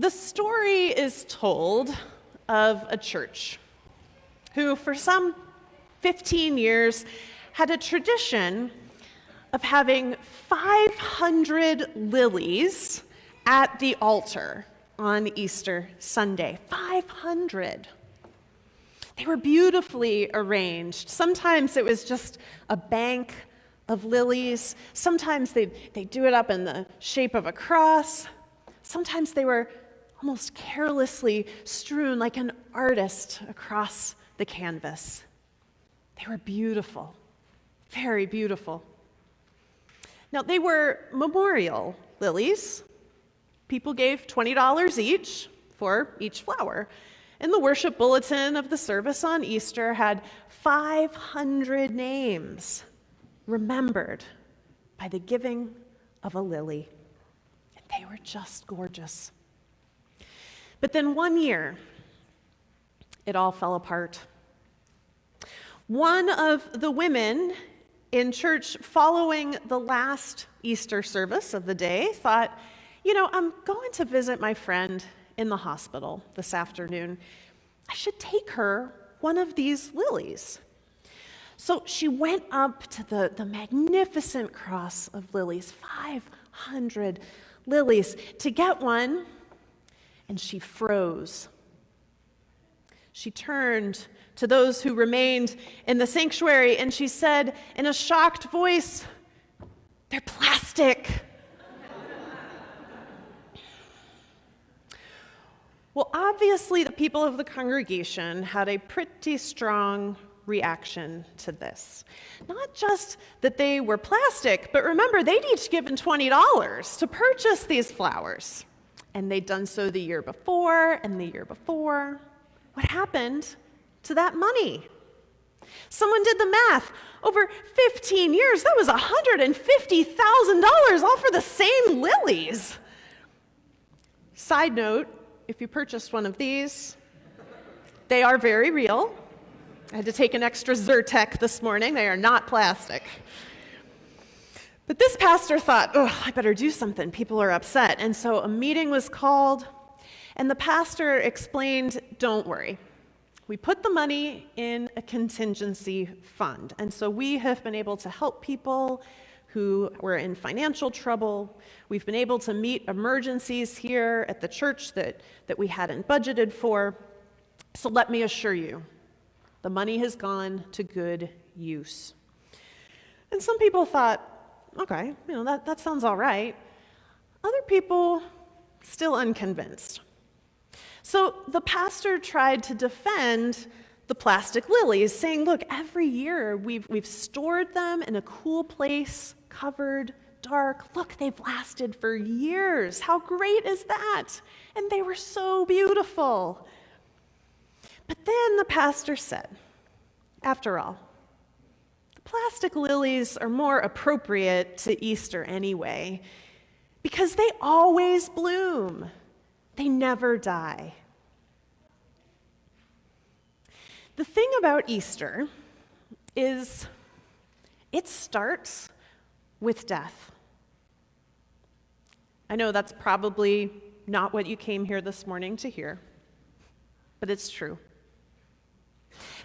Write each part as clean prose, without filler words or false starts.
The story is told of a church who, for some 15 years, had a tradition of having 500 lilies at the altar on Easter Sunday. 500. They were beautifully arranged. Sometimes it was just a bank of lilies. Sometimes they'd do it up in the shape of a cross. Sometimes they were almost carelessly strewn like an artist across the canvas. They were beautiful, very beautiful. Now, they were memorial lilies. People gave $20 each for each flower. And the worship bulletin of the service on Easter had 500 names remembered by the giving of a lily. And they were just gorgeous. But then one year, it all fell apart. One of the women in church following the last Easter service of the day thought, I'm going to visit my friend in the hospital this afternoon. I should take her one of these lilies. So she went up to the magnificent cross of lilies, 500 lilies, to get one, and she froze. She turned to those who remained in the sanctuary, and she said in a shocked voice, "They're plastic." Well, obviously, the people of the congregation had a pretty strong reaction to this. Not just that they were plastic, but remember, they'd each given $20 to purchase these flowers. And they'd done so the year before and the year before. What happened to that money? Someone did the math. Over 15 years, that was $150,000 all for the same lilies. Side note, if you purchased one of these, they are very real. I had to take an extra Zyrtec this morning. They are not plastic. But this pastor thought, I better do something. People are upset. And so a meeting was called, and the pastor explained, don't worry. We put the money in a contingency fund. And so we have been able to help people who were in financial trouble. We've been able to meet emergencies here at the church that we hadn't budgeted for. So let me assure you, the money has gone to good use. And some people thought, okay, that sounds all right. Other people still unconvinced. So the pastor tried to defend the plastic lilies, saying, look, every year we've stored them in a cool place, covered, dark. Look, they've lasted for years. How great is that? And they were so beautiful. But then the pastor said, after all, the plastic lilies are more appropriate to Easter anyway, because they always bloom. They never die. The thing about Easter is it starts with death. I know that's probably not what you came here this morning to hear, but it's true.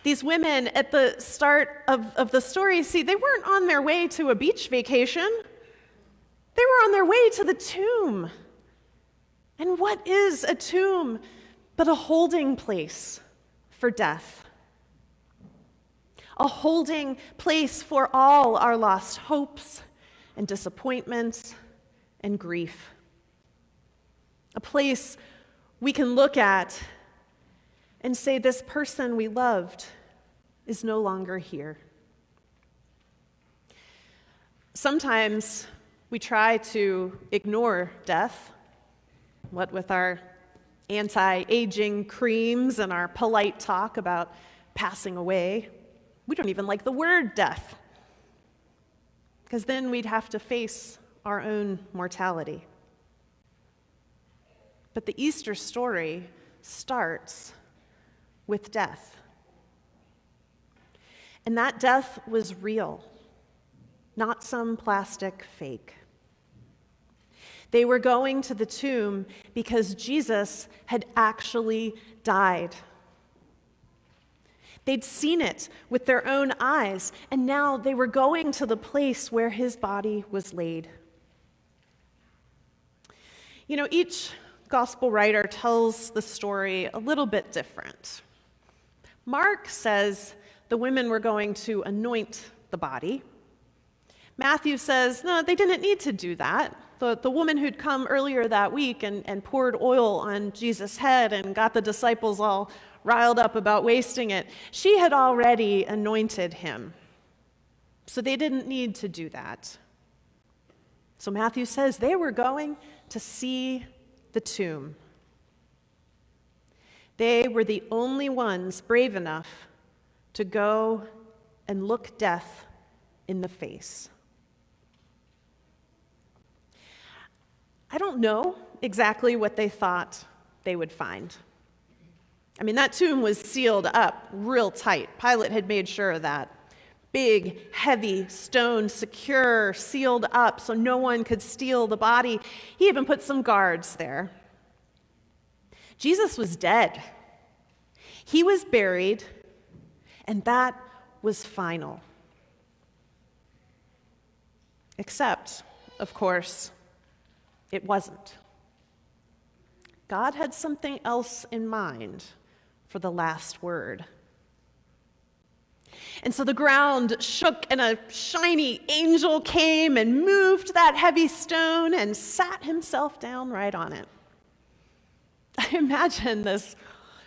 These women at the start of the story, see, they weren't on their way to a beach vacation. They were on their way to the tomb. And what is a tomb but a holding place for death? A holding place for all our lost hopes and disappointments and grief. A place we can look at and say, this person we loved is no longer here. Sometimes we try to ignore death, what with our anti-aging creams and our polite talk about passing away. We don't even like the word death, because then we'd have to face our own mortality. But the Easter story starts with death. And that death was real, not some plastic fake. They were going to the tomb because Jesus had actually died. They'd seen it with their own eyes, and now they were going to the place where his body was laid. You know, each gospel writer tells the story a little bit different. Mark says the women were going to anoint the body. Matthew says, no, they didn't need to do that. The woman who'd come earlier that week and poured oil on Jesus' head and got the disciples all riled up about wasting it, she had already anointed him. So they didn't need to do that. So Matthew says they were going to see the tomb. They were the only ones brave enough to go and look death in the face. I don't know exactly what they thought they would find. I mean, that tomb was sealed up real tight. Pilate had made sure of that. Big, heavy stone, secure, sealed up so no one could steal the body. He even put some guards there. Jesus was dead. He was buried, and that was final. Except, of course, it wasn't. God had something else in mind for the last word. And so the ground shook, and a shiny angel came and moved that heavy stone and sat himself down right on it. I imagine this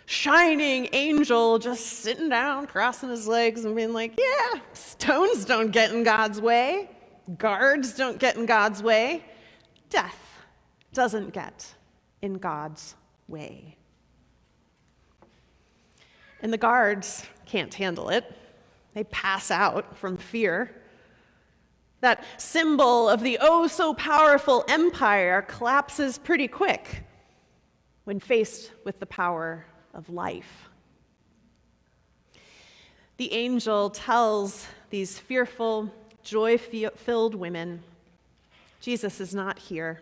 shining angel just sitting down, crossing his legs and being like, yeah, stones don't get in God's way. Guards don't get in God's way. Death doesn't get in God's way. And the guards can't handle it. They pass out from fear. That symbol of the oh-so-powerful empire collapses pretty quick when faced with the power of life. The angel tells these fearful, joy-filled women, Jesus is not here.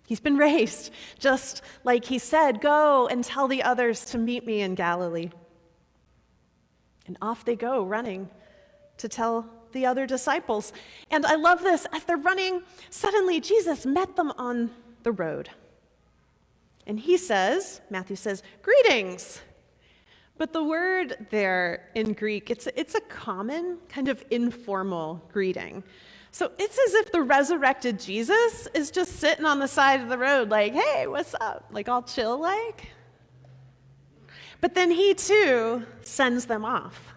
He's been raised, just like he said, go and tell the others to meet me in Galilee. And off they go, running to tell the other disciples. And I love this. As they're running, suddenly Jesus met them on the road. And he says, Matthew says, greetings. But the word there in Greek, it's a common, kind of informal greeting. So it's as if the resurrected Jesus is just sitting on the side of the road like, hey, what's up? Like all chill like? But then he too sends them off,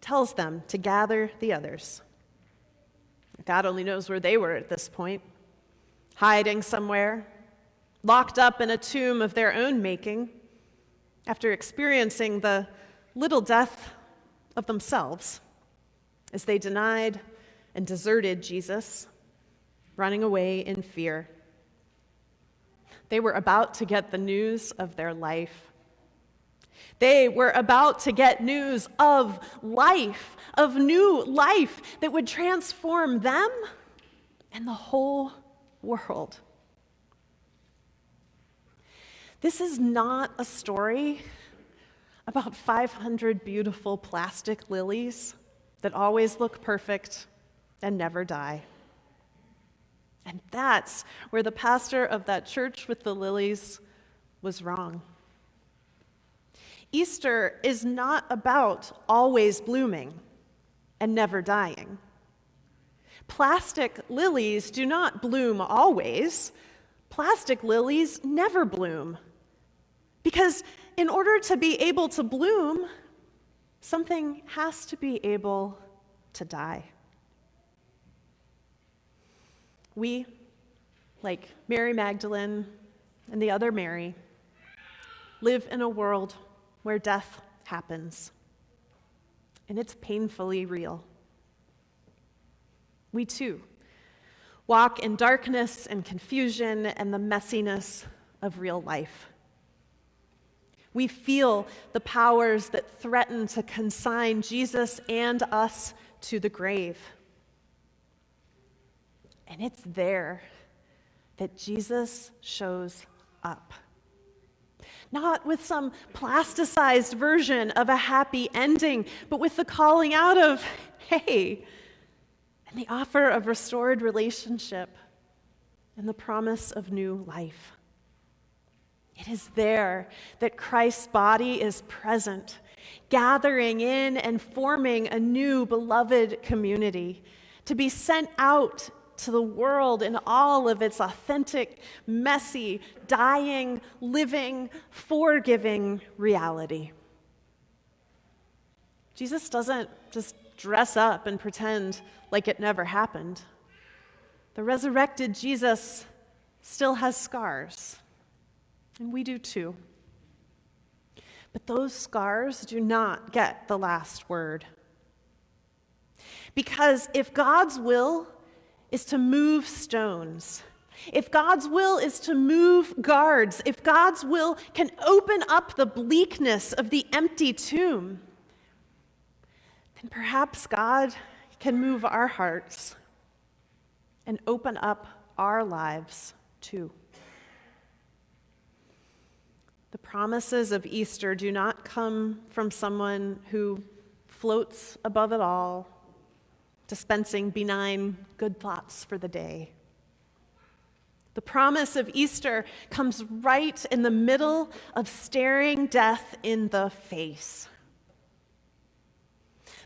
tells them to gather the others. God only knows where they were at this point, hiding somewhere, locked up in a tomb of their own making, after experiencing the little death of themselves as they denied and deserted Jesus, running away in fear. They were about to get the news of their life. They were about to get news of life, of new life that would transform them and the whole world. This is not a story about 500 beautiful plastic lilies that always look perfect and never die. And that's where the pastor of that church with the lilies was wrong. Easter is not about always blooming and never dying. Plastic lilies do not bloom always. Plastic lilies never bloom. Because in order to be able to bloom, something has to be able to die. We, like Mary Magdalene and the other Mary, live in a world where death happens, and it's painfully real. We too walk in darkness and confusion and the messiness of real life. We feel the powers that threaten to consign Jesus and us to the grave. And it's there, that Jesus shows up. Not with some plasticized version of a happy ending, but with the calling out of, hey, and the offer of restored relationship and the promise of new life. It is there that Christ's body is present, gathering in and forming a new beloved community to be sent out to the world in all of its authentic, messy, dying, living, forgiving reality. Jesus doesn't just dress up and pretend like it never happened. The resurrected Jesus still has scars, and we do too. But those scars do not get the last word. Because if God's will is to move stones, if God's will is to move guards, if God's will can open up the bleakness of the empty tomb, then perhaps God can move our hearts and open up our lives too. The promises of Easter do not come from someone who floats above it all, dispensing benign good thoughts for the day. The promise of Easter comes right in the middle of staring death in the face.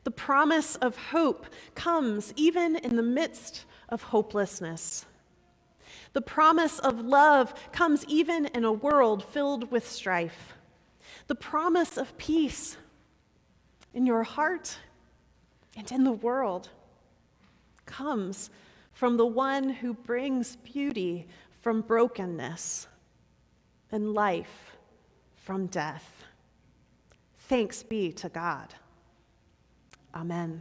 The promise of hope comes even in the midst of hopelessness. The promise of love comes even in a world filled with strife. The promise of peace in your heart and in the world comes from the one who brings beauty from brokenness and life from death. Thanks be to God. Amen.